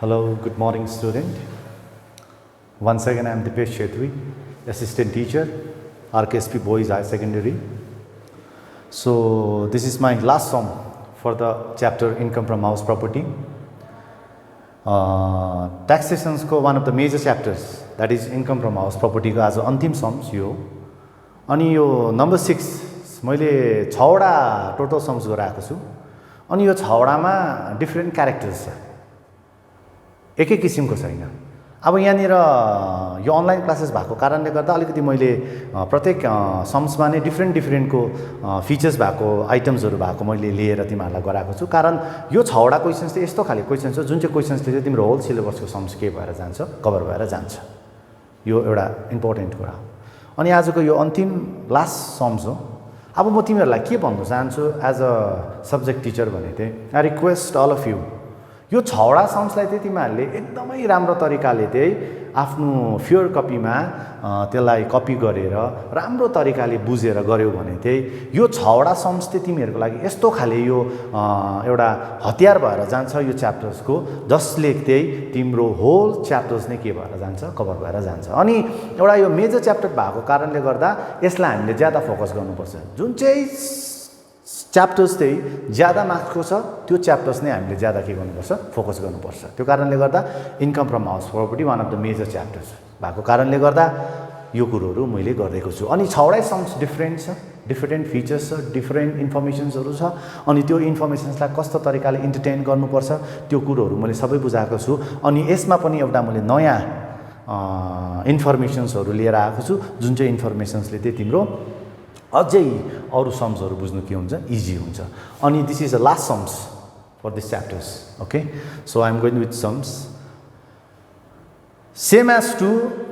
Hello, good morning, student. Once again, I am Dipesh Chetri, assistant teacher, RKSP Boys High Secondary. So, this is my last sum for the chapter Income from House Property. Taxations ko one of the major chapters, that is Income from House Property ko as अन्तिम sums यो अनि यो number 6 मैले 6 वटा total sums गराएको छु अनि यो 6 वटामा डिफरेन्ट क्यारेक्टर्स छ एकै किसिमको छैन। अब यहाँनिर यो अनलाइन क्लासेस भएको कारणले गर्दा अलिकति मैले प्रत्येक सम्समा नै डिफरेन्टको फिचर्स भएको आइटम्सहरु भएको मैले लिएर तिमीहरुलाई गराएको छु। कारण यो 6 वटा क्वेशन्स चाहिँ यस्तो खाले क्वेशन्स हो जुन चाहिँ क्वेशन्सले चाहिँ तिम्रो होल सिलेबसको सम्स के भएर जान्छ, कभर भएर जान्छ। यो एउटा इम्पोर्टेन्ट कुरा हो। अनि आजको यो अन्तिम लास्ट सम्स हो। अब म तिमीहरुलाई के भन्न चाहन्छु एज अ सब्जेक्ट टिचर भने चाहिँ I request all of you यो 6 वटा सम्सलाई चाहिँ तिमीहरुले एकदमै राम्रो तरिकाले चाहिँ आफ्नो फ्योर कपीमा त्यसलाई कपी गरेर राम्रो तरिकाले बुझेर गर्यौ भने चाहिँ यो 6 वटा सम्स चाहिँ तिमीहरुको लागि यस्तो खाले यो एउटा हतियार भएर जान्छ यो च्याप्टर्सको, जसले चाहिँ तिम्रो होल च्याप्टर्स नै के भएर जान्छ, कभर भएर जान्छ। अनि एउटा यो मेजर च्याप्टर भएको कारणले गर्दा यसलाई हामीले ज्यादा फोकस गर्नुपर्छ। जुन चाहिँ च्याप्टर्स चाहिँ ज्यादा मार्क्सको छ त्यो च्याप्टर्स नै हामीले ज्यादा के गर्नुपर्छ, फोकस गर्नुपर्छ। त्यो कारणले गर्दा income from house property one of the major chapters भएको कारणले गर्दा यो कुरोहरू मैले गर्दैको छु। अनि 6 वटा सम्स डिफरेन्ट छ, डिफरेन्ट फिचर्स छ, डिफरेन्ट इन्फर्मेसन्सहरु छ। अनि त्यो इन्फर्मेसन्सलाई कस्तो तरिकाले इन्टरटेन गर्नुपर्छ त्यो कुरोहरू मैले सबै बुझाएको छु। अनि यसमा पनि एउटा मैले नयाँ इन्फर्मेसन्सहरु लिएर आएको छु जुन चाहिँ इन्फर्मेसन्सले चाहिँ तिम्रो अझै अरु सम्सहरु बुझ्नु के हुन्छ, इजी हुन्छ। अनि this is the last sums for this chapters. Okay, so I am going with sums same as to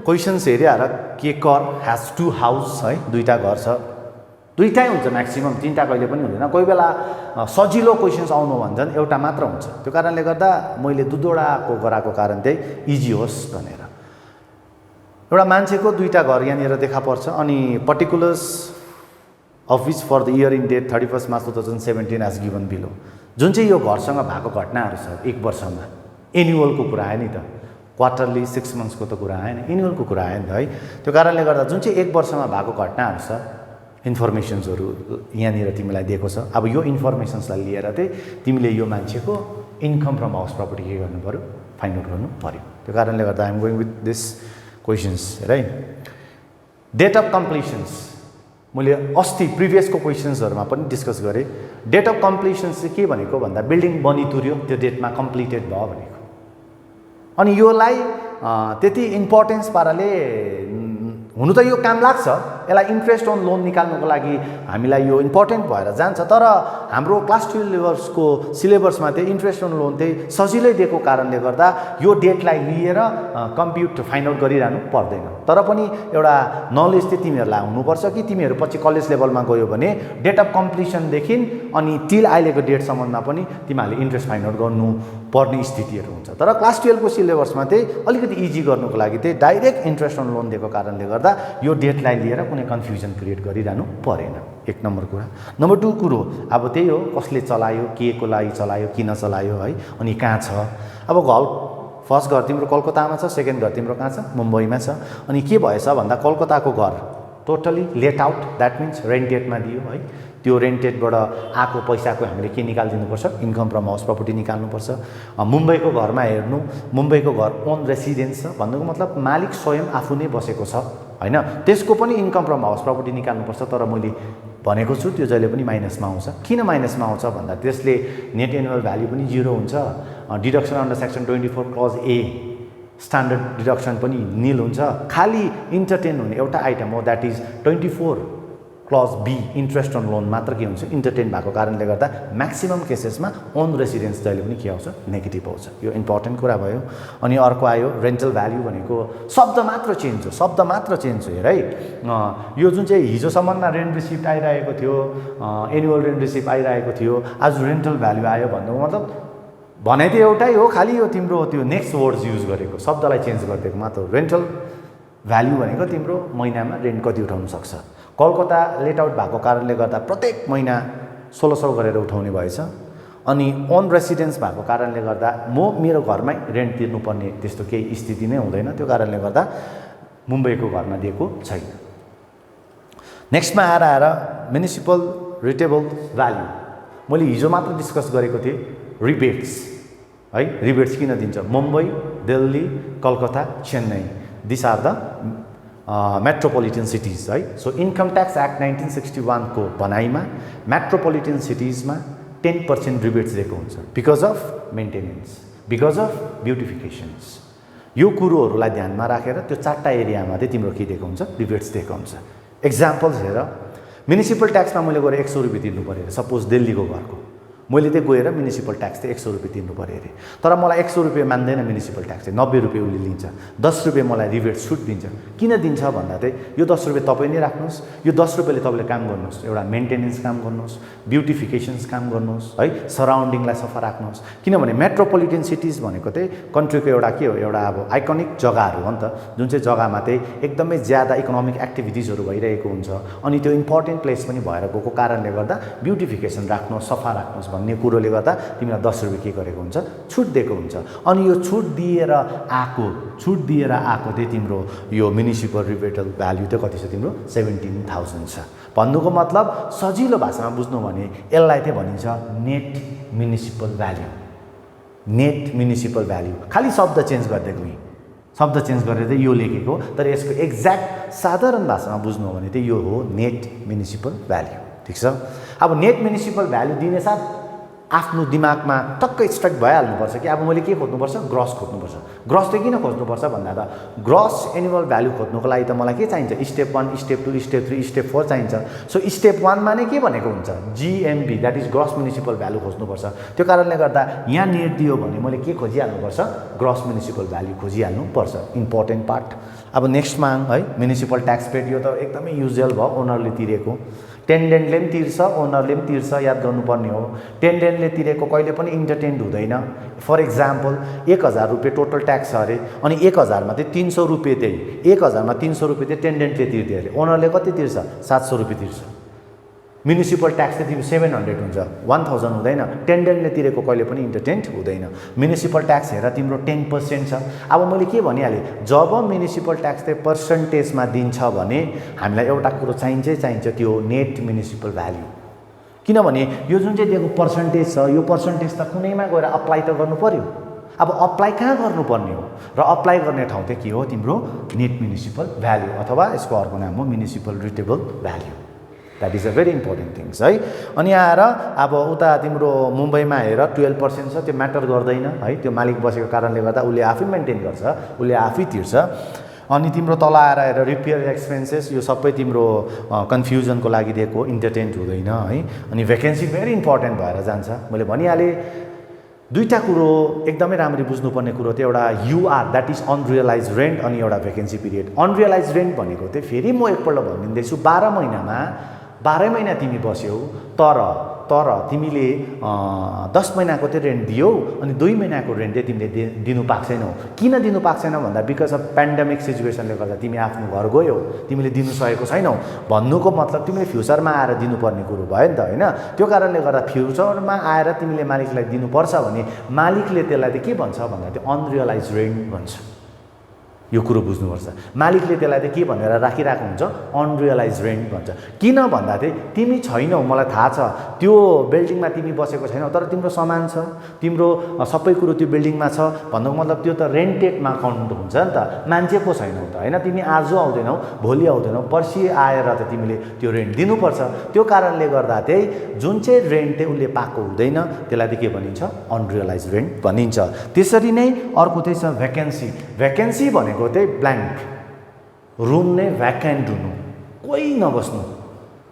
questions हेरेर के कर हैज टु हाउस है, दुईटा घर छ, दुईटै हुन्छ म्याक्सिमम, तीनटा कहिले पनि हुँदैन। कोही बेला सजिलो क्वेशन्स आउनु भन्छन् एउटा मात्र हुन्छ। त्यो कारणले गर्दा मैले दुईवटाको गराएको कारण चाहिँ इजी होस् भनेर। एउटा मान्छेको दुईटा घर यहाँनिर देखा पर्छ अनि particulars of which for the year in date 31st March 2017 as given below। जुन चाहिँ यो घरसँग भएको घटनाहरू छ एक वर्षमा, एनुअलको कुरा आयो नि त, क्वार्टरली 6 मन्थ्सको त कुरा आएन, एनुअलको कुरा आयो नि त है। त्यो कारणले गर्दा जुन चाहिँ एक वर्षमा भएको घटनाहरू छ इन्फर्मेसन्सहरु यहाँनिर तिमीलाई दिएको छ। अब यो इन्फर्मेसन्सलाई लिएर चाहिँ तिमीले यो मान्छेको इन्कम फ्रम हाउस प्रपर्टी के गर्नु पर्यो, फाइन्ड आउट गर्नु पर्यो। त्यो कारणले गर्दा I am going with this questions right. Date of completions मैले अस्ति प्रिभियसको क्वेशन्सहरुमा पनि डिस्कस गरे। डेट अफ कम्प्लिसन्स चाहिँ के भनेको भन्दा बिल्डिङ बनितुर्यो त्यो डेटमा कम्प्लिटेड भयो भनेको। अनि योलाई त्यति इम्पोर्टेन्स पाराले हुनु त यो काम लाग्छ, यसलाई इन्ट्रेस्ट अन लोन निकाल्नको लागि हामीलाई यो इम्पोर्टेन्ट भएर जान्छ। तर हाम्रो क्लास 12 लेभल्सको सिलेबसमा चाहिँ इन्ट्रेस्ट अन लोन चाहिँ सजिलै दिएको कारणले गर्दा यो डेटलाई लिएर कम्प्युट फाइन्ड आउट गरिरहनु पर्दैन। तर पनि एउटा नलेज चाहिँ तिमीहरुलाई हुनुपर्छ कि तिमीहरु पछि कलेज लेभलमा गयो भने डेट अफ कम्प्लिसन देखि अनि टिल अहिलेको डेटसम्ममा पनि तिमीहरुले इन्ट्रेस्ट फाइन्ड आउट गर्नु पर्ने स्थितिहरु हुन्छ। तर क्लास 12 को सिलेबसमा चाहिँ अलिकति इजी गर्नको लागि चाहिँ डाइरेक्ट इन्ट्रेस्ट अन लोन दिएको कारणले गर्दा यो डेटलाई लिएर कुनै कन्फ्युजन क्रिएट गरिरहनु परेन। एक नम्बर कुरा। नम्बर 2 कुरो अब त्यही हो, कसले चलायो, के को लागि चलायो, किन चलायो है, अनि कहाँ छ। अब घर फर्स्ट घर तिम्रो कलकत्तामा छ, सेकेन्ड घर तिम्रो कहाँ छ, मुम्बईमा छ। अनि के भएछ भन्दा कलकत्ताको घर totally let out, that means रेन्टेडमा दियो है। त्यो रेन्टेडबाट आएको पैसाको हामीले के निकाल्दिनुपर्छ, इन्कम फ्रम हाउस प्रपर्टी निकाल्नुपर्छ। मुम्बईको घरमा हेर्नु, मुम्बईको घर ओन रेसिडेन्स छ भन्नुको मतलब मालिक स्वयं आफू नै बसेको छ हैन, त्यसको पनि इन्कम फ्रम हाउस प्रपर्टी निकाल्नुपर्छ। तर मैले भनेको छु त्यो जहिले पनि माइनसमा आउँछ। किन माइनसमा आउँछ भन्दा त्यसले नेट एनुअल भ्याल्यु पनि 0 हुन्छ। Deduction under section 24 clause A standard deduction पनि निल हुन्छ। खाली इन्टरटेन हुने एउटा आइटम हो, that is 24 clause B interest on loan मात्र के हुन्छ, इन्टरटेन भएको कारणले गर्दा म्याक्सिमम केसेसमा ओन रेसिडेन्स जहिले पनि के आउँछ, नेगेटिभ आउँछ। यो इम्पोर्टेन्ट कुरा भयो। अनि अर्को आयो रेन्टल भ्याल्यु भनेको शब्द मात्र चेन्ज हो, शब्द मात्र चेन्ज हो हेर है। यो जुन चाहिँ हिजोसम्ममा रेन्ट रिसिप्ट आइरहेको थियो, एनुअल रेन्ट रिसिप्ट आइरहेको थियो, आज रेन्टल भ्याल्यु आयो भन्नुको मतलब भनाइ त एउटै हो, खाली यो तिम्रो त्यो नेक्स्ट वर्ड्स युज गरेको, शब्दलाई चेन्ज गरिदिएको मात्र। रेन्टल भ्याल्यु भनेको तिम्रो महिनामा रेन्ट कति उठाउन सक्छ। कलकत्ता लेट आउट भएको कारणले गर्दा प्रत्येक महिना 1600 गरेर उठाउने भएछ। अनि ओन रेसिडेन्स भएको कारणले गर्दा मेरो घरमै रेन्ट तिर्नुपर्ने त्यस्तो केही स्थिति नै हुँदैन, त्यो कारणले गर्दा मुम्बईको घरमा दिएको छैन। नेक्स्टमा आएर म्युनिसिपल रिटेबल भ्याल्यु मैले हिजो मात्र डिस्कस गरेको थिएँ। रिबेट्स है, रिबेट्स किन दिन्छ? Mumbai, Delhi, Calcutta, Chennai, this are the metropolitan cities है। सो इन्कम ट्याक्स एक्ट 1961 को भनाइमा मेट्रोपोलिटन सिटिजमा 10% रिबेट्स दिएको हुन्छ because of maintenance, because of beautifications. यो कुरोहरूलाई ध्यानमा राखेर त्यो 4टा एरियामा चाहिँ तिम्रो के दिएको हुन्छ? रिबेट्स दिएको हुन्छ। एक्जाम्पल्स हेर, म्युनिसिपल ट्याक्समा मैले गएर 100 रुपियाँ तिर्नु पऱ्यो अरे, सपोज दिल्लीको घरको मैले चाहिँ गएर म्युनिसिपल ट्याक्स चाहिँ 100 रुपियाँ तिर्नु पऱ्यो अरे, तर मलाई 100 रुपियाँ मान्दैन म्युनिसिपल ट्याक्स चाहिँ, 90 रुपियाँ उसले लिन्छ, 10 रुपियाँ मलाई रिबेट छुट दिन्छ। किन दिन्छ भन्दा चाहिँ यो 10 रुपियाँ तपाईँ नै राख्नुहोस्, यो 10 रुपियाँले तपाईँले काम गर्नुहोस्, एउटा मेन्टेनेन्स काम गर्नुहोस्, ब्युटिफिकेसन्स काम गर्नुहोस् है, सराउन्डिङलाई सफा राख्नुहोस्। किनभने मेट्रोपोलिटन सिटिज भनेको चाहिँ कन्ट्रीको एउटा के हो, एउटा अब आइकनिक जग्गाहरू हो नि त, जुन चाहिँ जग्गामा चाहिँ एकदमै ज्यादा इकोनोमिक एक्टिभिटिजहरू भइरहेको हुन्छ अनि त्यो इम्पोर्टेन्ट प्लेस पनि भएर गएको कारणले गर्दा ब्युटिफिकेसन राख्नुहोस्, सफा राख्नुहोस् भन्ने कुरोले गर्दा तिमीलाई 10 रुपियाँ के गरेको हुन्छ? छुट दिएको हुन्छ। अनि यो छुट दिएर आएको चाहिँ तिम्रो यो म्युनिसिपल रिबेटल भ्याल्यु चाहिँ कति छ तिम्रो? 17,000 छ। भन्नुको मतलब सजिलो भाषामा बुझ्नु भने यसलाई चाहिँ भनिन्छ net municipal value. Net municipal value, खालि शब्द चेन्ज गरिदिएको, यी शब्द चेन्ज गरेर चाहिँ यो लेखेको, तर यसको एक्ज्याक्ट साधारण भाषामा बुझ्नु हो भने चाहिँ यो हो नेट म्युनिसिपल भ्याल्यु। ठिक छ। अब नेट म्युनिसिपल भ्याल्यु दिने साथ आफ्नो दिमागमा टक्कै स्ट्राइक भइहाल्नुपर्छ कि अब मैले के खोज्नुपर्छ? ग्रस खोज्नुपर्छ। ग्रस चाहिँ किन खोज्नुपर्छ भन्दा त ग्रस एनुअल भ्याल्यु खोज्नुको लागि त मलाई के चाहिन्छ? स्टेप 1, स्टेप 2, स्टेप 3, स्टेप 4 चाहिन्छ। सो स्टेप 1 मा नै के भनेको हुन्छ? GMV, that is gross municipal value खोज्नुपर्छ। त्यो कारणले गर्दा यहाँ नेट दियो भने मैले के खोजिहाल्नुपर्छ? ग्रस म्युनिसिपल भ्याल्यु खोजिहाल्नुपर्छ। Important part. अब नेक्स्टमा है, म्युनिसिपल ट्याक्स पेड, यो त एकदमै युजुअल भयो, ओनरले तिरेको। टेन्डेन्टले पनि तिर्छ, ओनरले पनि तिर्छ, याद गर्नुपर्ने हो। टेन्डेन्टले तिरेको कहिले पनि इन्टरटेन्ट हुँदैन। फर इक्जाम्पल 1000 रुपियाँ टोटल ट्याक्स छ अरे, अनि 1000 मा चाहिँ 300 रुपियाँ त्यही 1000 मा 300 रुपियाँ चाहिँ टेन्डेन्टले तिर्दियो अरे, ओनरले कति तिर्छ? 700 रुपियाँ तिर्छ। म्युनिसिपल ट्याक्स चाहिँ तिम्रो 700 हुन्छ, 1000 हुँदैन। टेन्डेन्टले तिरेको कहिले पनि इन्टरटेन्ट हुँदैन। म्युनिसिपल ट्याक्स हेर तिम्रो 10% छ। अब मैले के भनिहालेँ, जब म्युनिसिपल ट्याक्स चाहिँ पर्सेन्टेजमा दिन्छ भने हामीलाई एउटा कुरो चाहिन्छ, त्यो नेट म्युनिसिपल भ्याल्यु। किनभने यो जुन चाहिँ दिएको पर्सेन्टेज छ, यो पर्सेन्टेज त कुनैमा गएर अप्लाई त गर्नु पर्यो। अब अप्लाई कहाँ गर्नुपर्ने हो? र अप्लाई गर्ने ठाउँ चाहिँ के हो? तिम्रो नेट म्युनिसिपल भ्याल्यु, अथवा यसको अर्को नाम हो municipal readable value. That is a very important things है। अनि आएर अब उता तिम्रो मुम्बईमा हेर 12% छ, त्यो म्याटर गर्दैन है, त्यो मालिक बसेको कारणले गर्दा उसले आफै मेन्टेन गर्छ, उसले आफै तिर्छ। अनि तिम्रो तल आएर हेर रिपेयर एक्सपेन्सेस, यो सबै तिम्रो कन्फ्युजनको लागि दिएको, इन्टरटेन्ट हुँदैन है। अनि भ्याकेन्सी भेरी इम्पोर्टेन्ट भएर जान्छ। मैले भनिहालेँ दुईटा कुरो एकदमै राम्ररी बुझ्नुपर्ने कुरो चाहिँ एउटा UR, that is unrealised rent, अनि एउटा भ्याकेन्सी पिरियड। अनरियलाइज रेन्ट भनेको चाहिँ फेरि म एकपल्ट भनिदिँदैछु, 12 महिनामा 12 महिना तिमी बस्यौ, तर तिमीले 10 महिनाको चाहिँ रेन्ट दियौ, अनि 2 महिनाको रेन्ट चाहिँ तिमीले दिनु पाएको छैनौ। किन दिनु पाएको छैनौ भन्दा बिकज अफ पेन्डेमिक सिचुएसनले गर्दा तिमी आफ्नो घर गयौ, तिमीले दिनु सकेको छैनौ। भन्नुको मतलब तिमीले फ्युचरमा आएर दिनुपर्ने कुरो भयो नि त होइन। त्यो कारणले गर्दा फ्युचरमा आएर तिमीले मालिकलाई दिनुपर्छ भने मालिकले त्यसलाई चाहिँ के भन्छ भन्दा त्यो अनरियलाइज रेन्ट भन्छ। यो कुरो बुझ्नुपर्छ। मालिकले त्यसलाई चाहिँ के भनेर राखिरहेको हुन्छ? अनरियलाइज रेन्ट भन्छ। किन भन्दा चाहिँ तिमी छैनौ, मलाई थाहा छ, त्यो बिल्डिङमा तिमी बसेको छैनौ, तर तिम्रो सामान छ, तिम्रो सबै कुरो त्यो बिल्डिङमा छ, भन्नुको मतलब त्यो त रेन्टेडमा काउन्ट हुन्छ नि त, मान्छे पो छैनौ त होइन। तिमी आज आउँदैनौ, भोलि आउँदैनौ, पर्सि आएर त तिमीले त्यो रेन्ट दिनुपर्छ। त्यो कारणले गर्दा चाहिँ जुन चाहिँ रेन्ट चाहिँ उसले पाएको हुँदैन त्यसलाई चाहिँ के भनिन्छ? अनरियलाइज रेन्ट भनिन्छ। त्यसरी नै अर्को चाहिँ छ भ्याकेन्सी। भ्याकेन्सी भनेको चाहिँ ब्ल्याङ्क रुम नै भ्याकेन्ट हुनु, कोही नबस्नु।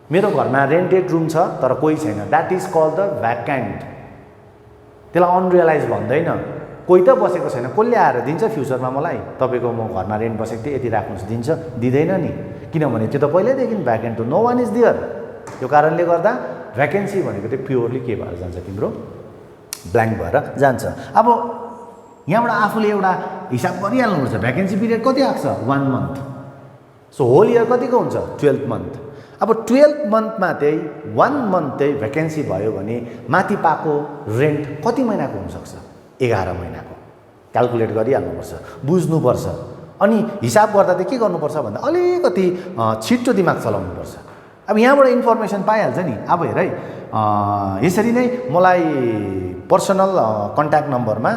मेरो घरमा रेन्टेड रुम छ तर कोही छैन, that is called the vacant. त्यसलाई अनरियलाइज भन्दैन। कोही त बसेको छैन, कसले आएर दिन्छ फ्युचरमा मलाई? तपाईँको म घरमा रेन्ट बसेको थिएँ, यति राख्नुहोस्, दिन्छ? दिँदैन नि, किनभने त्यो त पहिल्यैदेखि भ्याकेन्ट हो, नो वान इज देयर। त्यो कारणले गर्दा भ्याकेन्सी भनेको चाहिँ प्योरली के भएर जान्छ? तिम्रो ब्ल्याङ्क भएर जान्छ। अब यहाँबाट आफूले एउटा हिसाब गरिहाल्नुपर्छ, भ्याकेन्सी पिरियड कति आएको छ? 1 मन्थ। सो होल इयर कतिको हुन्छ? 12 मन्थ। अब 12 मन्थमा चाहिँ 1 मन्थ चाहिँ भ्याकेन्सी भयो भने माथि पाएको रेन्ट कति महिनाको हुनसक्छ? 11 महिनाको क्याल्कुलेट गरिहाल्नुपर्छ, बुझ्नुपर्छ। अनि हिसाब गर्दा चाहिँ के गर्नुपर्छ भन्दा अलिकति छिट्टो दिमाग चलाउनुपर्छ। अब यहाँबाट इन्फर्मेसन पाइहाल्छ नि। अब हेर है, यसरी नै मलाई पर्सनल कन्ट्याक्ट नम्बरमा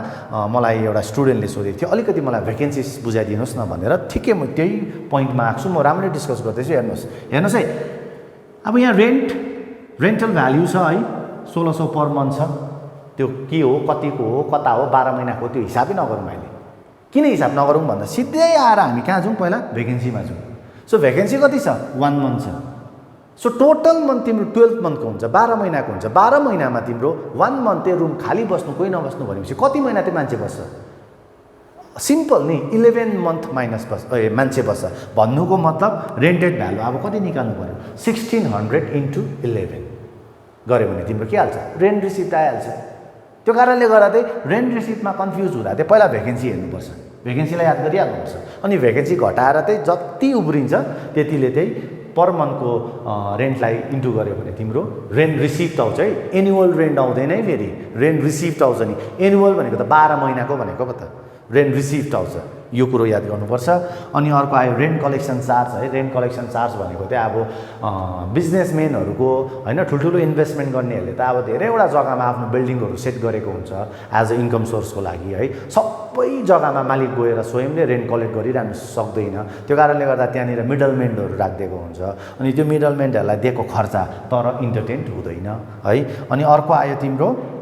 मलाई एउटा स्टुडेन्टले सोधेको थियो, अलिकति मलाई भ्याकेन्सिज बुझाइदिनुहोस् न भनेर। ठिकै म त्यही पोइन्टमा आएको छु, म राम्ररी डिस्कस गर्दैछु। हेर्नुहोस् है, अब यहाँ रेन्टल भ्याल्यु छ है, 1600 पर मन्थ छ। त्यो के हो, कतिको हो, कता हो, 12 महिनाको, त्यो हिसाबै नगरौँ। अहिले किन हिसाब नगरौँ भन्दा सिधै आएर हामी कहाँ जाउँ, पहिला भ्याकेन्सीमा जाउँ। सो भ्याकेन्सी कति छ? 1 मन्थ छ। सो टोटल मन्थ तिम्रो 12 मन्थको हुन्छ, 12 महिनाको हुन्छ। 12 महिनामा तिम्रो 1 मन्थ चाहिँ रुम खाली बस्नु, कोही नबस्नु भनेपछि कति महिना चाहिँ मान्छे बस्छ? सिम्पल नि, 11 मन्थ माइनस मान्छे बस्छ। भन्नुको मतलब रेन्टेड भ्यालु अब कति निकाल्नु पर्यो? 1600 इन्टु 11 गऱ्यो भने तिम्रो के हाल्छ? रेन्ट रिसिप्ट आइहाल्छ। त्यो कारणले गर्दा चाहिँ रेन्ट रिसिप्टमा कन्फ्युज हुँदा चाहिँ पहिला भ्याकेन्सी हेर्नुपर्छ, भ्याकेन्सीलाई याद गरिहाल्नुपर्छ। अनि भ्याकेन्सी घटाएर चाहिँ जति उब्रिन्छ त्यतिले चाहिँ पर मन्थको रेन्टलाई इन्टु गऱ्यो भने तिम्रो रेन्ट रिसिप्ट आउँछ है। एनुअल रेन्ट आउँदैन है, फेरि रेन्ट रिसिप्ट आउँछ नि। एनुअल भनेको त 12 महिनाको भनेको पो त रेन्ट रिसिप्ट आउँछ। यो कुरो याद गर्नुपर्छ। अनि अर्को आयो रेन्ट कलेक्सन चार्ज है। रेन्ट कलेक्सन चार्ज भनेको चाहिँ अब बिजनेसम्यानहरूको होइन, ठुल्ठुलो इन्भेस्टमेन्ट गर्नेहरूले त अब धेरैवटा जग्गामा आफ्नो बिल्डिङहरू सेट गरेको हुन्छ एज अ इन्कम सोर्सको लागि है। सबै जग्गामा मालिक गएर स्वयंले रेन्ट कलेक्ट गरिरहनु सक्दैन। त्यो कारणले गर्दा त्यहाँनिर मिडलम्यानहरू राखिदिएको हुन्छ। अनि त्यो मिडलम्यानहरूलाई दिएको खर्च तर इन्टरटेन्ट हुँदैन है। अनि अर्को आयो तिम्रो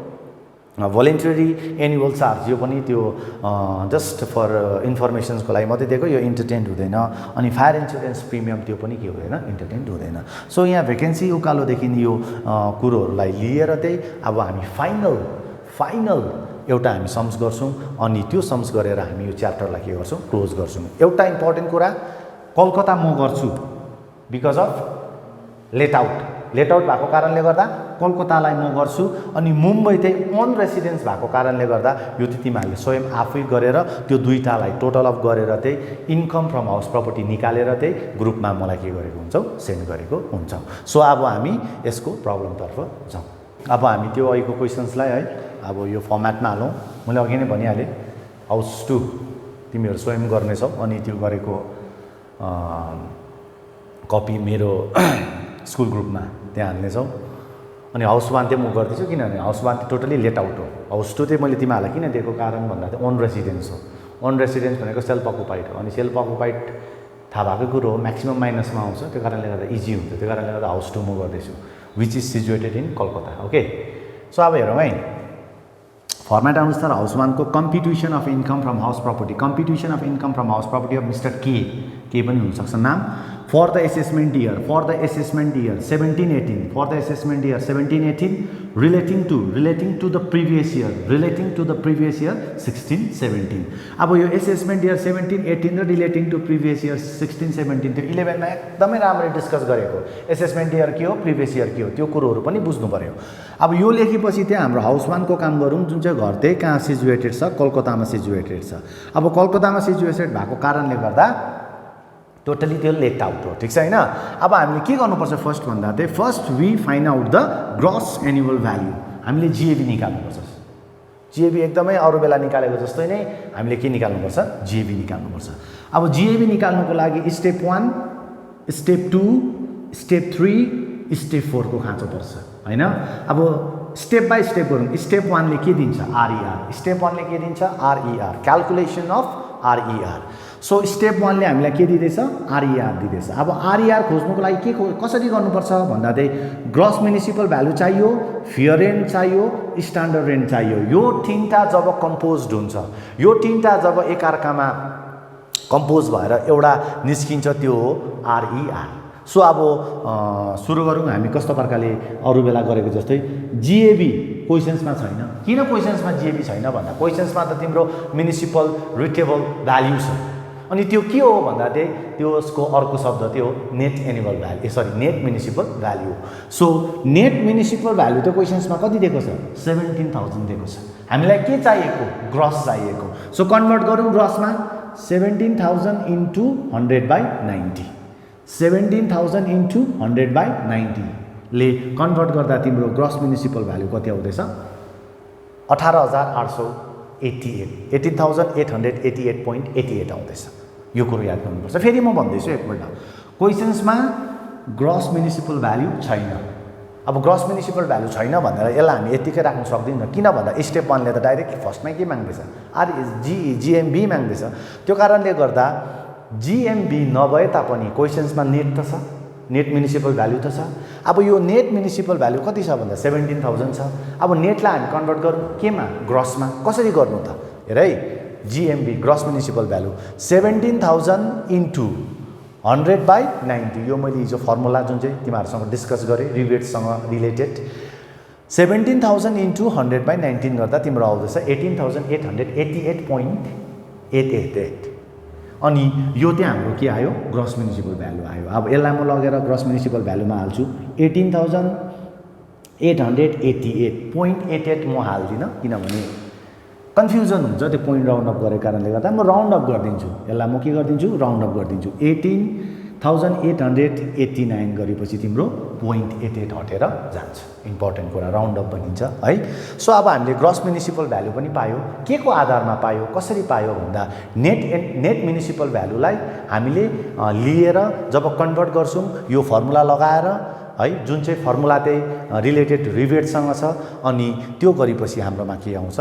भोलिन्टरी एनुअल चार्ज। यो पनि त्यो जस्ट फर इन्फर्मेसन्सको लागि मात्रै दिएको, यो इन्टरटेन्ट हुँदैन। अनि फायर इन्सुरेन्स प्रिमियम त्यो पनि के हुँदैन? इन्टरटेन्ट हुँदैन। सो यहाँ भ्याकेन्सी उकालोदेखि यो कुरोहरूलाई लिएर चाहिँ अब हामी फाइनल एउटा हामी सम्स गर्छौँ। अनि त्यो सम्स गरेर हामी यो च्याप्टरलाई के गर्छौँ? क्लोज गर्छौँ। एउटा इम्पोर्टेन्ट कुरा, कलकत्ता म गर्छु बिकज अफ लेट आउट भएको कारणले गर्दा कलकत्तालाई म गर्छु। अनि मुम्बई चाहिँ अन रेसिडेन्स भएको कारणले गर्दा यो चाहिँ तिमीहरूले स्वयं आफै गरेर त्यो दुईटालाई टोटल अफ गरेर चाहिँ इन्कम फ्रम हाउस प्रपर्टी निकालेर चाहिँ ग्रुपमा मलाई के गरेको हुन्छौ? सेन्ड गरेको हुन्छ। सो अब हामी यसको प्रब्लमतर्फ जाउँ। अब हामी त्यो अहिलेको क्वेसन्सलाई है अब यो फर्मेटमा हालौँ। मैले अघि नै भनिहालेँ, हाउस 2 तिमीहरू स्वयं गर्नेछौ। अनि त्यो गरेको कपी मेरो स्कुल ग्रुपमा त्यहाँ हाल्नेछौँ। अनि हाउस 1 चाहिँ म गर्दैछु, किनभने हाउस 1 चाहिँ टोटली लेट आउट हो। हाउस 2 चाहिँ मैले तिमीहरूलाई किन दिएको कारण भन्दा चाहिँ अन रेसिडेन्स हो। अन रेसिडेन्स भनेको सेल्फ अकुपाइड हो। अनि सेल्फ अकुपाइड थाहा भएको कुरो हो, म्याक्सिमम माइनसमा आउँछ। त्यो कारणले गर्दा इजी हुन्छ। त्यो कारणले गर्दा हाउस 2 म गर्दैछु, which is situated in Calcutta. Okay, so अब हेरौँ है फर्मेट अनुसार हाउस 1 को competition of income from house property. Competition of income from house property of mister के पनि हुनसक्छ नाम। for the assessment year 17-18 for the assessment year 17-18 relating to the previous year 16-17। अब यो assessment year 17-18 र relating to previous year 16-17 त्यो 11 मा एकदमै राम्ररी डिस्कस गरेको। assessment year के हो, previous year के हो, त्यो कुरोहरू पनि बुझ्नु पर्यो। अब यो लेखेपछि त्यहाँ हाम्रो हाउस 1 को काम गरौँ, जुन चाहिँ घर चाहिँ कहाँ सिचुएटेड छ, कलकत्तामा सिचुएटेड छ। अब कलकत्तामा सिचुएटेड भएको कारणले गर्दा टोटली त्यो लेट आउट हो, ठिक छ हैन। अब हामीले के गर्नुपर्छ फर्स्ट भन्दा चाहिँ first we find out the gross annual value. हामीले जिएबी निकाल्नुपर्छ। जिएबी एकदमै अरू बेला निकालेको जस्तै नै हामीले के निकाल्नुपर्छ, जिएबी निकाल्नुपर्छ। अब जिएबी निकाल्नुको लागि स्टेप 1, स्टेप 2, स्टेप 3, स्टेप 4 को खाँचो पर्छ हैन। अब स्टेप बाई स्टेप गरौँ। स्टेप 1 ले के दिन्छ, आरईआर। स्टेप 1 ले के दिन्छ, RER, calculation of RER. So step 1 ले हामीलाई के दिँदैछ, आरईआर दिँदैछ। अब आरईआर खोज्नुको लागि के कसरी गर्नुपर्छ भन्दा चाहिँ ग्रस म्युनिसिपल भ्यालु चाहियो, फेयर रेन्ट चाहियो, स्ट्यान्डर्ड रेन्ट चाहियो। यो तीनटा जब कम्पोज्ड हुन्छ, यो तीनटा जब एकअर्कामा कम्पोज भएर एउटा निस्किन्छ त्यो हो आरईआर। सो अब सुरु गरौँ हामी कस्तो प्रकारले अरू बेला गरेको जस्तै। जिएबी क्वेसन्समा छैन। किन क्वेसन्समा जिएबी छैन भन्दा क्वेसन्समा त तिम्रो म्युनिसिपल रिटेबल भ्याल्यु छ। अनि त्यो के हो भन्दा चाहिँ त्यो उसको अर्को शब्द त्यो net annual value, net municipal value. So net municipal value त क्वेसन्समा कति दिएको छ, 17,000 दिएको छ। हामीलाई के चाहिएको, ग्रस चाहिएको। सो कन्भर्ट गरौँ ग्रसमा, 17,000 इन्टु 100/90, 17,000 इन्टु 100/90 ले कन्भर्ट गर्दा तिम्रो ग्रस म्युनिसिपल भ्यालु कति आउँदैछ 18,888 18,888.88 आउँदैछ यो कुरो याद गर्नुपर्छ फेरि म भन्दैछु एकपल्ट क्वेशन्समा ग्रस म्युनिसिपल भ्यालु छैन अब ग्रस म्युनिसिपल भ्यालु छैन भनेर यसलाई हामी यतिकै राख्न सक्दैनौँ किन भन्दा स्टेप 1 ले त डाइरेक्ट फर्स्टमै के माग्दैछ जिएमबी माग्दैछ त्यो कारणले गर्दा जिएमबी नभए तापनि क्वेशन्समा नेट त छ नेट म्युनिसिपल भ्यालु त छ अब यो नेट म्युनिसिपल भ्यालु कति छ भन्दा 17,000 छ अब नेटलाई हामी कन्भर्ट गरौँ केमा ग्रसमा कसरी गर्नु त हेर है जिएमबी ग्रस म्युनिसिपल भ्यालु 17,000 इन्टु 100/90 यो मैले हिजो फर्मुला जुन चाहिँ तिमीहरूसँग डिस्कस गरेँ रिबेटसँग रिलेटेड 17,000 इन्टु 100/19 गर्दा तिम्रो आउँदैछ 18,888.888 अनि यो चाहिँ हाम्रो के आयो ग्रस म्युनिसिपल भ्यालु आयो अब यसलाई म लगेर ग्रस म्युनिसिपल भ्यालुमा हाल्छु 18,888.88 म हाल्दिनँ किनभने कन्फ्युजन हुन्छ त्यो पोइन्ट राउन्ड अप गरेको कारणले गर्दा म राउन्ड अप गरिदिन्छु यसलाई म के गरिदिन्छु राउन्ड अप गरिदिन्छु 18,889 गरेपछि तिम्रो 0.88 हटेर जान्छ इम्पोर्टेन्ट कुरा राउन्ड अप भनिन्छ है सो अब हामीले ग्रस म्युनिसिपल भ्यालु पनि पायो के को आधारमा पायो कसरी पायो भन्दा नेट म्युनिसिपल भ्यालुलाई हामीले लिएर जब कन्भर्ट गर्छौँ यो फर्मुला लगाएर है जुन चाहिँ फर्मुला चाहिँ रिलेटेड रिबेटसँग छ अनि त्यो गरेपछि हाम्रोमा के आउँछ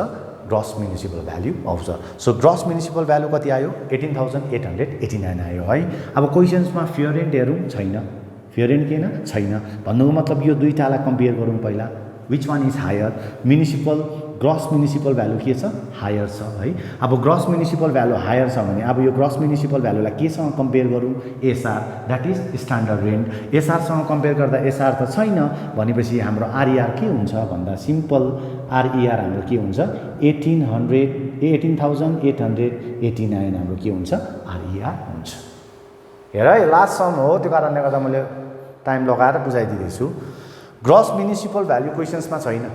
ग्रस म्युनिसिपल भ्यालु आउँछ सो ग्रस म्युनिसिपल भ्यालु कति आयो 18,889 आयो है अब क्वेशन्समा फियर एन्ड हेरौँ छैन फियर एन्ड किन छैन भन्नुको मतलब यो दुईटालाई कम्पेयर गरौँ पहिला which one is higher municipal gross municipal value के छ हायर छ है अब ग्रस म्युनिसिपल भ्यालु हायर छ भने अब यो ग्रस म्युनिसिपल भ्यालुलाई केसँग कम्पेयर गरौँ SR that is standard rent एसआरसँग कम्पेयर गर्दा एसआर त छैन भनेपछि हाम्रो आरइआर के हुन्छ भन्दा सिम्पल आरइआर हाम्रो के हुन्छ 18,889 हाम्रो के हुन्छ आरइआर हुन्छ हेर है लास्ट सम हो त्यो कारणले गर्दा मैले टाइम लगाएर बुझाइदिँदैछु ग्रस म्युनिसिपल भ्यालु क्वेशन्समा छैन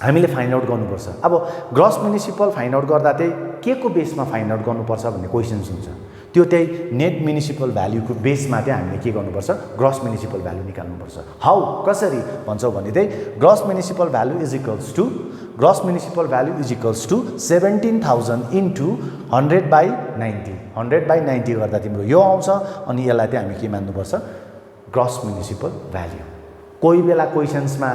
हामीले फाइन्ड आउट गर्नुपर्छ अब ग्रस म्युनिसिपल फाइन्ड आउट गर्दा चाहिँ के को बेसमा फाइन्ड आउट गर्नुपर्छ भन्ने क्वेशन्स हुन्छ त्यो चाहिँ नेट म्युनिसिपल भ्यालुको बेसमा चाहिँ हामीले के गर्नुपर्छ ग्रस म्युनिसिपल भ्यालु निकाल्नुपर्छ हाउ कसरी भन्छौँ भने चाहिँ gross municipal value is equals to 17,000 into 100/90 100/90 गर्दा तिम्रो यो आउँछ अनि यसलाई चाहिँ हामी के मान्नुपर्छ ग्रस म्युनिसिपल भ्यालु कोही बेला क्वेशन्समा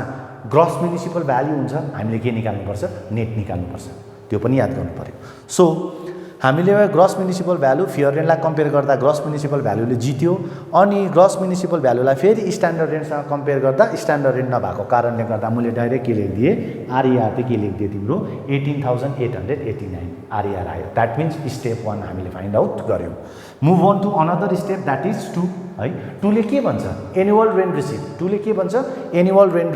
ग्रस म्युनिसिपल भ्यालु हुन्छ हामीले के निकाल्नुपर्छ नेट निकाल्नुपर्छ त्यो पनि याद गर्नु पर्यो सो हामीले ग्रस म्युनिसिपल भ्यालु फियर रेन्टलाई कम्पेयर गर्दा ग्रस म्युनिसिपल भ्यालुले जित्यो अनि ग्रस म्युनिसिपल भ्यालुलाई फेरि स्ट्यान्डर्ड रेन्टसँग कम्पेयर गर्दा स्ट्यान्डर्ड रेन्ट नभएको कारणले गर्दा मैले डाइरेक्ट के लेखिदिएँ आरइआर चाहिँ के लेखिदिएँ तिम्रो 18,889 आरइआर आयो द्याट मिन्स स्टेप 1 हामीले फाइन्ड आउट गऱ्यौँ move on to another step that is 2 है 2 ले के भन्छ एनुअल रेन्ट रिसिप्ट 2 ले के भन्छ annual rent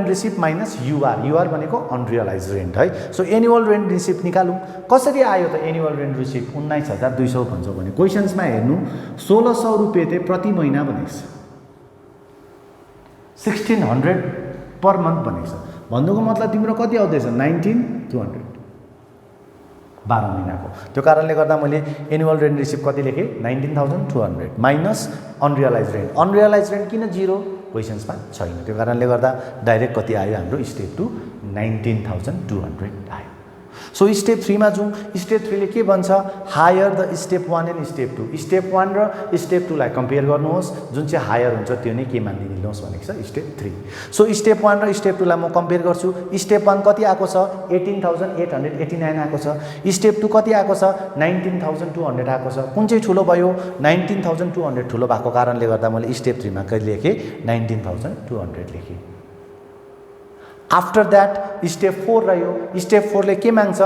receipt minus you're भनेको अनरियलाइज रेन्ट है सो एनुअल रेन्ट रिसिप्ट निकालौँ कसरी आयो त एनुअल रेन्ट रिसिप्ट 19,200 भन्छौँ भने क्वेशन्समा हेर्नु 1,600 रुपियाँ चाहिँ प्रति महिना भनेको छ 1,600 पर मन्थ भनेको छ भन्नुको मतलब तिम्रो कति आउँदैछ 19,200 12 महिनाको त्यो कारणले गर्दा मैले एनुअल रेन्ट रिसिप्ट कति लेखेँ 19,200 माइनस अनरियलाइज रेन्ट किन 0 क्वेशन्समा छैन त्यो कारणले गर्दा डाइरेक्ट कति आयो हाम्रो स्टेप 2 19,200 आयो सो स्टेप 3 मा जाउँ स्टेप 3 ले के भन्छ higher the step 1 and step 2 step 1 र स्टेप 2 लाई कम्पेयर गर्नुहोस् जुन चाहिँ हायर हुन्छ त्यो नै के मानिदिनुहोस् भनेको छ स्टेप 3 सो स्टेप 1 र स्टेप 2 लाई म कम्पेयर गर्छु स्टेप 1 कति आएको छ 18,889 आएको छ स्टेप 2 कति आएको छ 19,200 आएको छ कुन चाहिँ ठुलो भयो 19,200 ठुलो भएको कारणले गर्दा मैले स्टेप 3 मा कति लेखेँ 19,200 लेखेँ आफ्टर द्याट स्टेप 4 रह्यो स्टेप 4 ले के माग्छ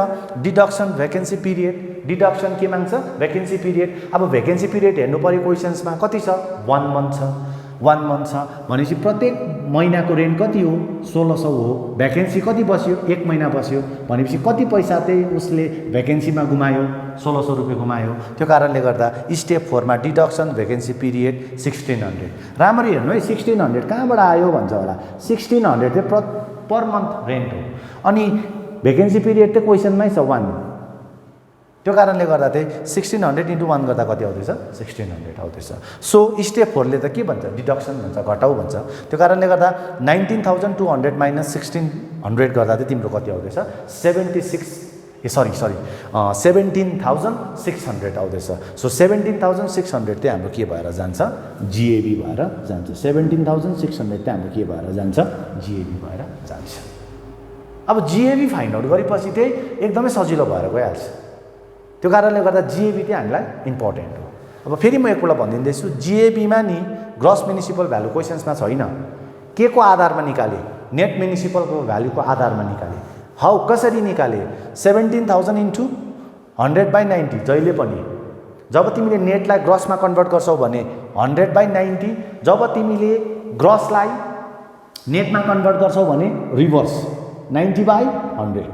डिडक्सन भ्याकेन्सी पिरियड डिडक्सन के माग्छ भ्याकेन्सी पिरियड अब भ्याकेन्सी पिरियड हेर्नु पर्यो क्वेशन्समा कति छ 1 मन्थ छ भनेपछि प्रत्येक महिनाको रेन्ट कति हो 1,600 हो भ्याकेन्सी कति बस्यो 1 महिना बस्यो भनेपछि कति पैसा चाहिँ उसले भ्याकेन्सीमा गुमायो 1,600 रुपियाँ गुमायो त्यो कारणले गर्दा स्टेप 4 मा डिडक्सन भ्याकेन्सी पिरियड 1,600 राम्ररी हेर्नु है 1,600 कहाँबाट आयो भन्छ होला 1,600 चाहिँ पर मन्थ रेन्ट हो अनि भ्याकेन्सी पिरियड चाहिँ क्वेशनमै छ 1 त्यो कारणले गर्दा चाहिँ 1600 इन्टु 1 गर्दा कति आउँदैछ 1600 आउँदैछ। सो स्टेप 4 ले त के भन्छ डिडक्सन भन्छ घटाउ भन्छ। त्यो कारणले गर्दा 19200 माइनस 1600 गर्दा चाहिँ तिम्रो कति आउँदैछ 17,600 आउँदैछ। सो 17,600 चाहिँ हाम्रो के भएर जान्छ जिएबी भएर जान्छ। 17,600 चाहिँ हाम्रो के भएर जान्छ जिएबी भएर जान्छ। अब जिएबी फाइन्ड आउट गरेपछि चाहिँ एकदमै सजिलो भएर गइहाल्छ। त्यो कारणले गर्दा जिएबी चाहिँ हामीलाई इम्पोर्टेन्ट हो। अब फेरि म एकपल्ट भनिदिँदैछु जिएबीमा नि ग्रस म्युनिसिपल भ्यालु क्वेसन्समा छैन। के को आधारमा निकाले नेट म्युनिसिपलको भ्यालुको आधारमा निकाले। हाउ कसरी निकाले 17,000 इन्टु 100/90 जहिले पनि जब तिमीले नेटलाई ग्रसमा कन्भर्ट गर्छौ भने 100/90 जब तिमीले ग्रसलाई नेटमा कन्भर्ट गर्छौ भने रिभर्स 90/100।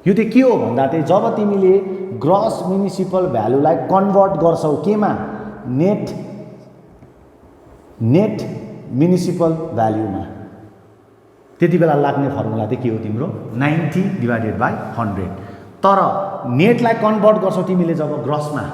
यो चाहिँ के हो भन्दा चाहिँ जब तिमीले ग्रस म्युनिसिपल भ्यालुलाई कन्भर्ट गर्छौ केमा नेट म्युनिसिपल भ्यालुमा त्यति बेला लाग्ने फर्मुला चाहिँ के हो तिम्रो 90/100। तर नेटलाई कन्भर्ट गर्छौ तिमीले जब ग्रसमा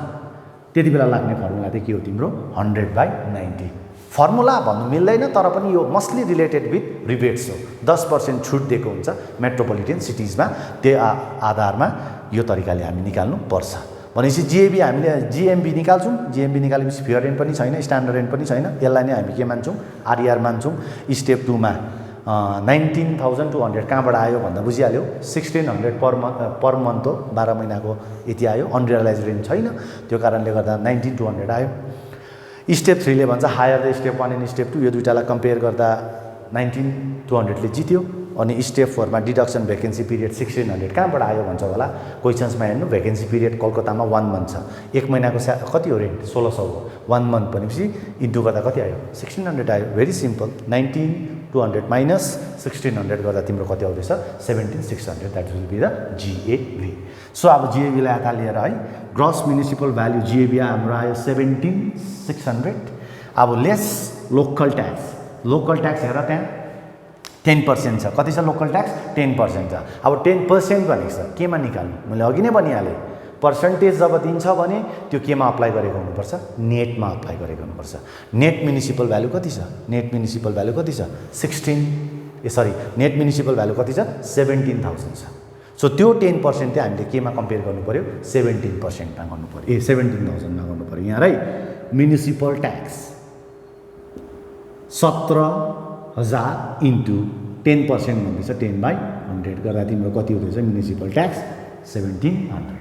त्यति बेला लाग्ने फर्मुला चाहिँ के हो तिम्रो 100/90। फर्मुला भन्नु मिल्दैन तर पनि यो मस्टली रिलेटेड विथ रिबेट्स हो। 10% छुट दिएको हुन्छ मेट्रोपोलिटन सिटिजमा। त्यो आधारमा यो तरिकाले हामी निकाल्नु पर्छ। भनेपछि जिएबी हामीले जिएमबी निकाल्छौँ। जिएमबी निकालेपछि फेयर रेन्ट पनि छैन स्ट्यान्डर्ड रेन्ट पनि छैन। यसलाई नै हामी के मान्छौँ आरइआर मान्छौँ। स्टेप 2 मा 19,200 कहाँबाट आयो भन्दा बुझिहाल्यो 1600 पर मन्थ हो 12 महिनाको यति आयो। अनरियलाइज रेन्ट छैन त्यो कारणले गर्दा 19,200 आयो। स्टेप 3 ले भन्छ higher the step 1 and step 2 यो दुईटालाई कम्पेयर गर्दा 19,200 ले जित्यो। अनि स्टेप 4 मा डिडक्सन भेकेन्सी पिरियड 1600 कहाँबाट आयो भन्छ होला क्वेसन्समा हेर्नु। भेकेन्सी पिरियड कलकत्तामा 1 मन्थ छ। 1 महिनाको कति हो रेन्ट 1600 हो। 1 मन्थ भनेपछि इन्टु गर्दा कति आयो 1600 आयो। भेरी सिम्पल 19,200 माइनस 1600 गर्दा तिम्रो कति आउँदैछ 17,600 that will be the GAV. So अब जिएबीलाई यता लिएर है ग्रस म्युनिसिपल भ्यालु जिएबी हाम्रो आयो 17,600। अब लेस लोकल ट्याक्स हेर त्यहाँ 10% छ। कति छ लोकल ट्याक्स 10% छ। अब 10% भनेको छ केमा निकाल्नु मैले अघि नै भनिहालेँ। पर्सेन्टेज जब दिन्छ भने त्यो केमा अप्लाई गरेको हुनुपर्छ नेटमा अप्लाई गरेको हुनुपर्छ। नेट म्युनिसिपल भ्यालु कति छ नेट म्युनिसिपल भ्यालु कति छ नेट म्युनिसिपल भ्यालु कति छ 17,000 छ। सो त्यो 10% चाहिँ हामीले केमा कम्पेयर गर्नु पर्यो 17%मा गर्नु पर्यो 17,000 मा गर्नु पर्यो। यहाँ है म्युनिसिपल ट्याक्स 17,000 इन्टु 10% भन्दैछ 10/100 गर्दा तिम्रो कति हुँदैछ म्युनिसिपल ट्याक्स 1700।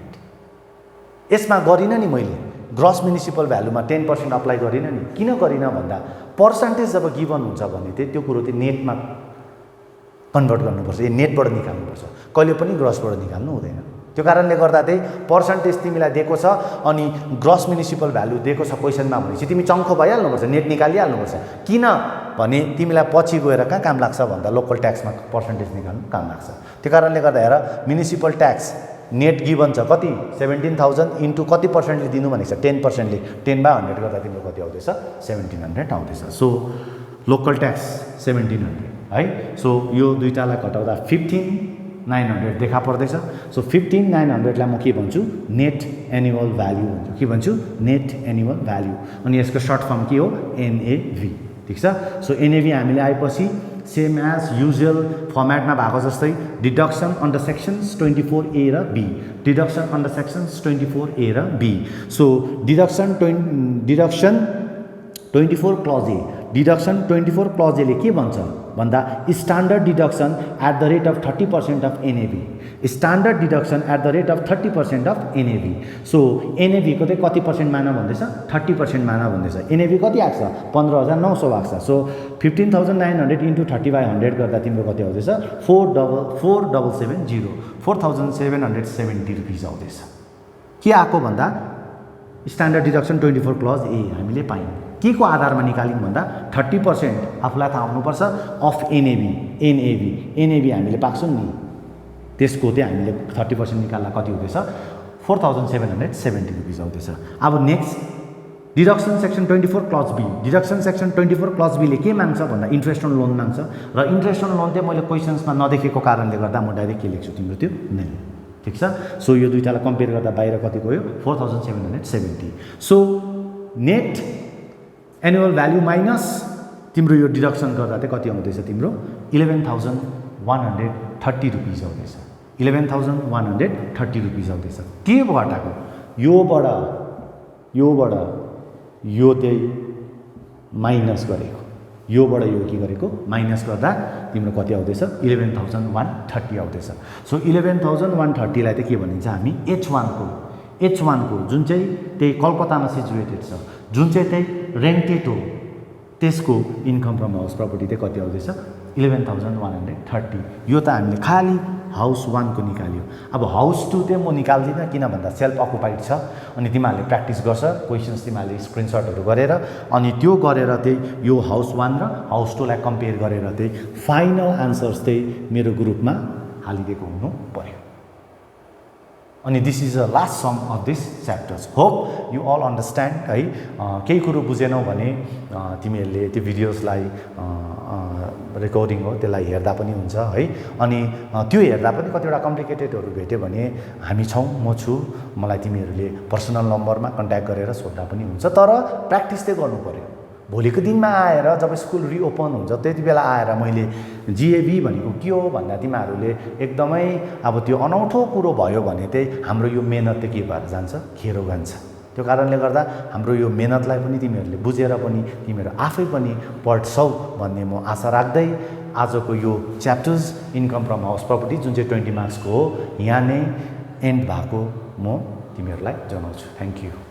यसमा गरिनँ नि मैले ग्रस म्युनिसिपल भ्यालुमा 10% अप्लाई गरिनँ नि। किन गरिनँ भन्दा पर्सेन्टेज जब गिभन हुन्छ भने चाहिँ त्यो कुरो चाहिँ नेटमा कन्भर्ट गर्नुपर्छ। यो नेटबाट निकाल्नुपर्छ कहिले पनि ग्रसबाट निकाल्नु हुँदैन। त्यो कारणले गर्दा चाहिँ पर्सेन्टेज तिमीलाई दिएको छ अनि ग्रस म्युनिसिपल भ्यालु दिएको छ क्वेसनमा भनेपछि तिमी चङ्खो भइहाल्नुपर्छ नेट निकालिहाल्नुपर्छ। किन भने तिमीलाई पछि गएर कहाँ काम लाग्छ भन्दा लोकल ट्याक्समा पर्सेन्टेज निकाल्नु काम लाग्छ। त्यो कारणले गर्दा हेर म्युनिसिपल ट्याक्स नेट गिभन छ कति 17,000 इन्टु कति पर्सेन्टले दिनु भनेको छ 10%ले 10/100 गर्दा तिम्रो कति आउँदैछ 1700 आउँदैछ। सो लोकल ट्याक्स 1700 है। सो यो दुईटालाई घटाउँदा 15,900 देखा पर्दैछ। सो 15,900 लाई म के भन्छु नेट एनुअल भ्याल्यु भन्छु। के भन्छु नेट एनुअल भ्याल्यु। अनि यसको सर्ट फर्म के हो एनएभी। ठिक छ। सो एनएभी हामीले आएपछि सेम एज युजुअल फर्मेटमा भएको जस्तै डिडक्सन अन्डर सेक्सन्स 24A र B deduction under sections 24A र B। So deduction 24 clause A deduction 24 clause एले के भन्छ भन्दा standard deduction at the rate of 30% of NAV. Standard deduction at the rate of 30% of NAV. So NAV को चाहिँ कति percent माना भन्दैछ 30% माना भन्दैछ। एनएभी कति आएको छ 15,900 आएको छ। सो 15,900 इन्टु 30/100 गर्दा तिम्रो कति आउँदैछ 4,770 रुपिस आउँदैछ। के आएको भन्दा स्ट्यान्डर्ड डिडक्सन 24 क्लज ए हामीले पायौँ। के को आधारमा निकाल्यौँ भन्दा 30% आफूलाई थाहा हुनुपर्छ अफ एनएभी हामीले पाउँछौँ नि त्यसको चाहिँ हामीले 30% निकाल्दा कति हुँदैछ 4,770 रुपिस आउँदैछ। अब next deduction section 24 clause B deduction section 24 clause बीले के माग्छ भन्दा इन्ट्रेस्ट अन लोन माग्छ। र इन्ट्रेस्ट अन लोन चाहिँ मैले क्वेसन्समा नदेखेको कारणले गर्दा म डाइरेक्ट के लेख्छु तिम्रो त्यो नै ठिक छ। सो यो दुईटालाई कम्पेयर गर्दा बाहिर कति गयो 4770। So net annual value minus तिम्रो यो डिडक्सन गर्दा चाहिँ कति आउँदैछ तिम्रो 11,130 रुपिस आउँदैछ। 11,130 रुपिस आउँदैछ। के घटाएको योबाट यो चाहिँ माइनस गरेको, योबाट यो के गरेको माइनस गर्दा तिम्रो कति आउँदैछ 11,130 आउँदैछ। सो 11,130 लाई चाहिँ के भनिन्छ हामी H1 को जुन चाहिँ त्यही कलकत्तामा सिचुएटेड छ, जुन चाहिँ त्यही रेन्टेड हो, त्यसको इन्कम फ्रम हाउस प्रपर्टी चाहिँ कति आउँदैछ 11,130। यो त हामीले खाली हाउस 1 को निकाल्यो। अब हाउस 2 चाहिँ म निकाल्दिनँ, किन भन्दा सेल्फ अकुपाइड छ। अनि तिमीहरूले प्र्याक्टिस गर्छ, क्वेसन्स तिमीहरूले स्क्रिनसटहरू गरेर अनि त्यो गरेर चाहिँ यो हाउस 1 र हाउस 2 लाई कम्पेयर गरेर चाहिँ फाइनल आन्सर्स चाहिँ मेरो ग्रुपमा हालिदिएको हुनु पर्यो। अनि this is a last sum of this chapters. Hope you all understand है। केही कुरो बुझेनौ भने तिमीहरूले त्यो भिडियोजलाई रेकर्डिङ हो त्यसलाई हेर्दा पनि हुन्छ है। अनि त्यो हेर्दा पनि कतिवटा कम्प्लिकेटेडहरू भेट्यो भने हामी छौँ, म छु, मलाई तिमीहरूले पर्सनल नम्बरमा कन्ट्याक्ट गरेर सोध्दा पनि हुन्छ। तर प्र्याक्टिस चाहिँ गर्नु पर्यो। भोलिको दिनमा आएर जब स्कुल रिओपन हुन्छ त्यति बेला आएर मैले जिएबी भनेको के हो भन्दा तिमीहरूले एकदमै अब त्यो अनौठो कुरो भयो भने चाहिँ हाम्रो यो मेहनत चाहिँ के भएर जान्छ, खेरो जान्छ। त्यो कारणले गर्दा हाम्रो यो मेहनतलाई पनि तिमीहरूले बुझेर पनि तिमीहरू आफै पनि पढ्छौ भन्ने म आशा राख्दै आजको यो chapters income from house property जुन चाहिँ 20 मार्क्सको हो यहाँ नै एन्ड भएको म तिमीहरूलाई जनाउँछु। Thank you.